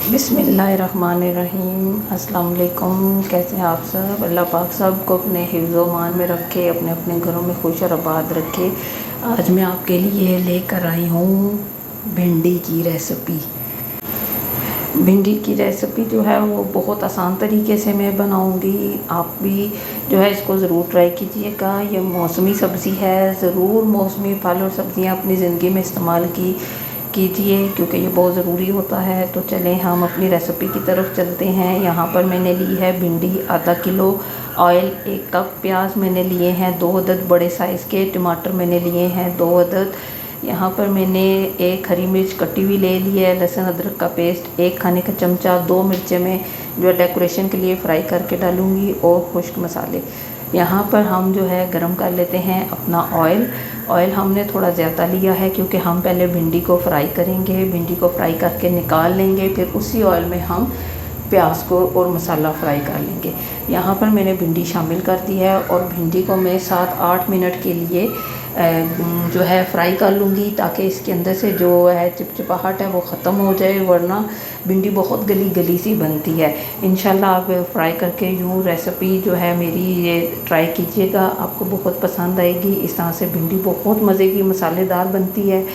बिस्मिल्लाहिर्रहमानिर्रहीम। अस्सलाम वालेकुम। कैसे हैं आप सब? अल्लाह पाक सब को अपने हिफ्ज़ मान में रखे, अपने अपने घरों में खुश और आबाद रखे। आज मैं आपके लिए लेकर आई हूँ भिंडी की रेसिपी। भिंडी की रेसिपी जो है वो बहुत आसान तरीके से मैं बनाऊंगी। आप भी जो है इसको ज़रूर ट्राई कीजिएगा। ये मौसमी सब्ज़ी है, ज़रूर मौसमी फल और सब्ज़ियाँ अपनी ज़िंदगी में इस्तेमाल कीजिए क्योंकि ये बहुत ज़रूरी होता है। तो चलें हम अपनी रेसिपी की तरफ चलते हैं। यहाँ पर मैंने ली है भिंडी आधा किलो, ऑयल 1 कप, प्याज मैंने लिए हैं 2 अदद बड़े साइज़ के, टमाटर मैंने लिए हैं 2 अदद। यहाँ पर मैंने 1 हरी मिर्च कटी हुई ले ली है, लहसुन अदरक का पेस्ट 1 खाने का चमचा, 2 मिर्चें मैं जो है डेकोरेशन के लिए फ्राई करके डालूँगी और खुश्क मसाले। यहाँ पर हम जो है गरम कर लेते हैं अपना ऑयल हमने थोड़ा ज़्यादा लिया है क्योंकि हम पहले भिंडी को फ्राई करेंगे। भिंडी को फ्राई करके निकाल लेंगे, फिर उसी ऑयल में हम प्याज को और मसाला फ्राई कर लेंगे। यहाँ पर मैंने भिंडी शामिल कर दी है और भिंडी को मैं 7-8 मिनट के लिए जो है फ्राई कर लूँगी ताकि इसके अंदर से जो है चिपचिपाहट है वो ख़त्म हो जाए, वरना भिंडी बहुत गली गली सी बनती है। इंशाल्लाह आप फ्राई करके यूँ रेसिपी जो है मेरी ये ट्राई कीजिएगा, आपको बहुत पसंद आएगी। इस तरह से भिंडी बहुत मज़े की मसालेदार बनती है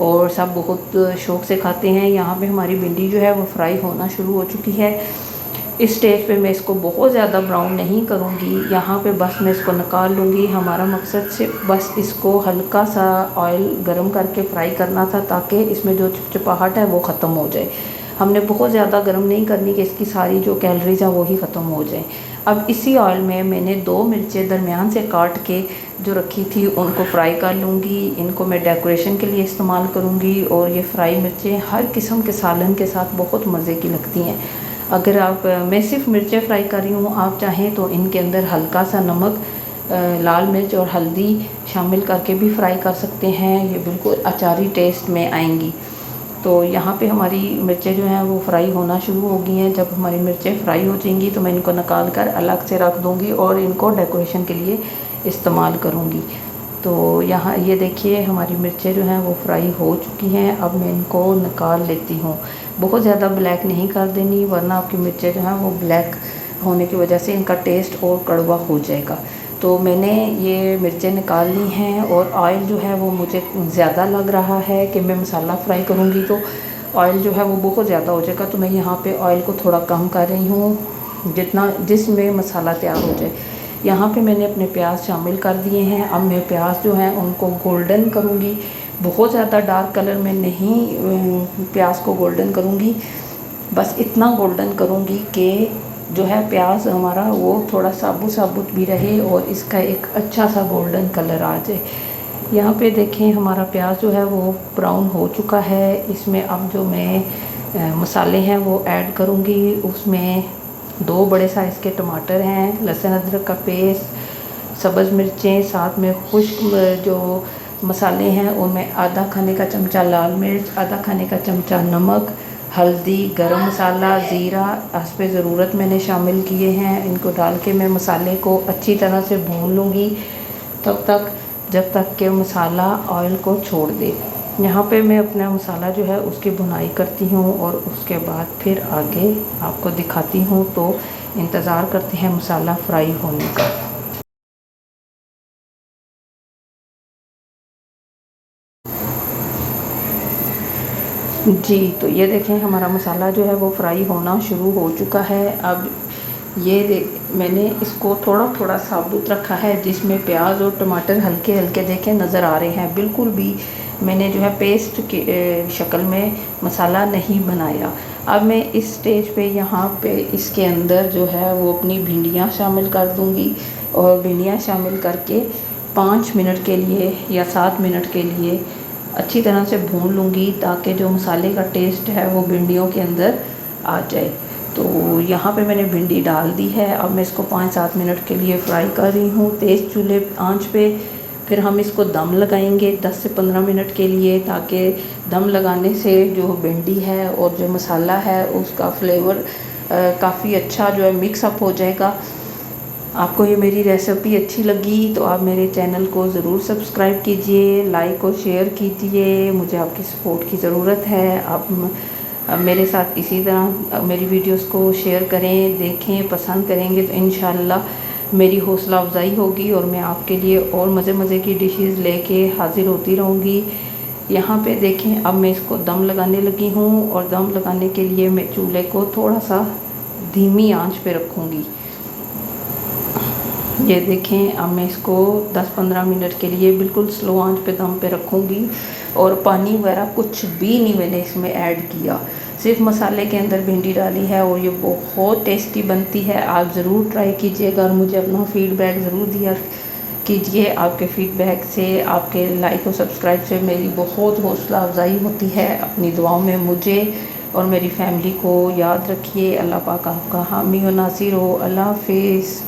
और सब बहुत शौक़ से खाते हैं। यहाँ पे हमारी भिंडी जो है वो फ्राई होना शुरू हो चुकी है। इस स्टेज पे मैं इसको बहुत ज़्यादा ब्राउन नहीं करूँगी। यहाँ पे बस मैं इसको निकाल लूँगी। हमारा मकसद सिर्फ बस इसको हल्का सा ऑयल गरम करके फ्राई करना था ताकि इसमें जो चिपचिपाहट है वो ख़त्म हो जाए। हमने बहुत ज़्यादा गरम नहीं करनी कि इसकी सारी जो कैलोरीज़ हैं वो ही ख़त्म हो जाए। अब इसी ऑयल में मैंने 2 मिर्चें दरमियान से काट के जो रखी थी उनको फ्राई कर लूँगी। इनको मैं डेकोरेशन के लिए इस्तेमाल करूँगी और ये फ्राई मिर्चें हर किस्म के सालन के साथ बहुत मज़े की लगती हैं। अगर आप मैं सिर्फ मिर्चें फ्राई कर रही हूँ, आप चाहें तो इनके अंदर हल्का सा नमक, लाल मिर्च और हल्दी शामिल करके भी फ्राई कर सकते हैं। ये बिल्कुल अचारी टेस्ट में आएंगी। तो यहाँ पे हमारी मिर्चें जो हैं वो फ्राई होना शुरू हो गई हैं। जब हमारी मिर्चें फ्राई हो जाएंगी तो मैं इनको निकाल कर अलग से रख दूँगी और इनको डेकोरेशन के लिए इस्तेमाल करूँगी। तो यहाँ ये देखिए हमारी मिर्चें जो हैं वो फ्राई हो चुकी हैं। अब मैं इनको निकाल लेती हूँ। बहुत ज़्यादा ब्लैक नहीं कर देनी, वरना आपकी मिर्चें जो हैं वो ब्लैक होने की वजह से इनका टेस्ट और कड़वा हो जाएगा। तो मैंने ये मिर्चें निकाल ली हैं और ऑयल जो है वो मुझे ज़्यादा लग रहा है कि मैं मसाला फ्राई करूँगी तो ऑयल जो है वो बहुत ज़्यादा हो जाएगा। तो मैं यहाँ पे ऑयल को थोड़ा कम कर रही हूँ जिसमें मसाला तैयार हो जाए। यहाँ पे मैंने अपने प्याज शामिल कर दिए हैं। अब मैं प्याज जो हैं उनको गोल्डन करूँगी। बहुत ज़्यादा डार्क कलर में नहीं प्याज को गोल्डन करूँगी, बस इतना गोल्डन करूँगी कि जो है प्याज हमारा वो थोड़ा साबुत साबुत भी रहे और इसका एक अच्छा सा गोल्डन कलर आ जाए। यहाँ पे देखें हमारा प्याज जो है वो ब्राउन हो चुका है। इसमें अब जो मैं मसाले हैं वो ऐड करूँगी। उसमें 2 बड़े साइज़ के टमाटर हैं, लहसुन अदरक का पेस्ट, सब्ज़ मिर्चें, साथ में खुश्क जो मसाले हैं उनमें आधा खाने का चमचा लाल मिर्च, आधा खाने का चमचा नमक, हल्दी, गरम मसाला, ज़ीरा हस्बे ज़रूरत मैंने शामिल किए हैं। इनको डाल के मैं मसाले को अच्छी तरह से भून लूँगी जब तक कि मसाला ऑयल को छोड़ दे। यहाँ पे मैं अपना मसाला जो है उसकी भुनाई करती हूँ और उसके बाद फिर आगे आपको दिखाती हूँ। तो इंतज़ार करते हैं मसाला फ्राई होने का। जी, तो ये देखें हमारा मसाला जो है वो फ्राई होना शुरू हो चुका है। अब ये मैंने इसको थोड़ा थोड़ा साबुत रखा है जिसमें प्याज और टमाटर हल्के हल्के देखें नज़र आ रहे हैं। बिल्कुल भी मैंने जो है पेस्ट की शक्ल में मसाला नहीं बनाया। अब मैं इस स्टेज पे यहाँ पे इसके अंदर जो है वो अपनी भिंडियाँ शामिल कर दूँगी और भिंडियाँ शामिल करके 5 मिनट के लिए या 7 मिनट के लिए अच्छी तरह से भून लूँगी ताकि जो मसाले का टेस्ट है वो भिंडियों के अंदर आ जाए। तो यहाँ पे मैंने भिंडी डाल दी है। अब मैं इसको 5-7 मिनट के लिए फ्राई कर रही हूँ तेज़ चूल्हे आंच पे। फिर हम इसको दम लगाएंगे 10 से 15 मिनट के लिए, ताकि दम लगाने से जो भिंडी है और जो मसाला है उसका फ्लेवर काफ़ी अच्छा जो है मिक्स अप हो जाएगा। आपको ये मेरी रेसिपी अच्छी लगी तो आप मेरे चैनल को ज़रूर सब्सक्राइब कीजिए, लाइक और शेयर कीजिए। मुझे आपकी सपोर्ट की ज़रूरत है। आप मेरे साथ इसी तरह मेरी वीडियोस को शेयर करें, देखें, पसंद करेंगे तो इंशाल्लाह मेरी हौसला अफजाई होगी और मैं आपके लिए और मज़े मज़े की डिशेस लेके हाज़िर होती रहूँगी। यहाँ पे देखें, अब मैं इसको दम लगाने लगी हूँ और दम लगाने के लिए मैं चूल्हे को थोड़ा सा धीमी आंच पे रखूँगी। ये देखें, अब मैं इसको 10-15 मिनट के लिए बिल्कुल स्लो आंच पे दम पे रखूँगी और पानी वगैरह कुछ भी नहीं मैंने इसमें ऐड किया, सिर्फ मसाले के अंदर भिंडी डाली है और ये बहुत टेस्टी बनती है। आप ज़रूर ट्राई कीजिएगा और मुझे अपना फ़ीडबैक ज़रूर दिया कीजिए। आपके फ़ीडबैक से, आपके लाइक और सब्सक्राइब से मेरी बहुत हौसला अफजाई होती है। अपनी दुआओं में मुझे और मेरी फैमिली को याद रखिए। अल्लाह पाक आपका हामी और नासिर हो। अल्लाह हाफिज़।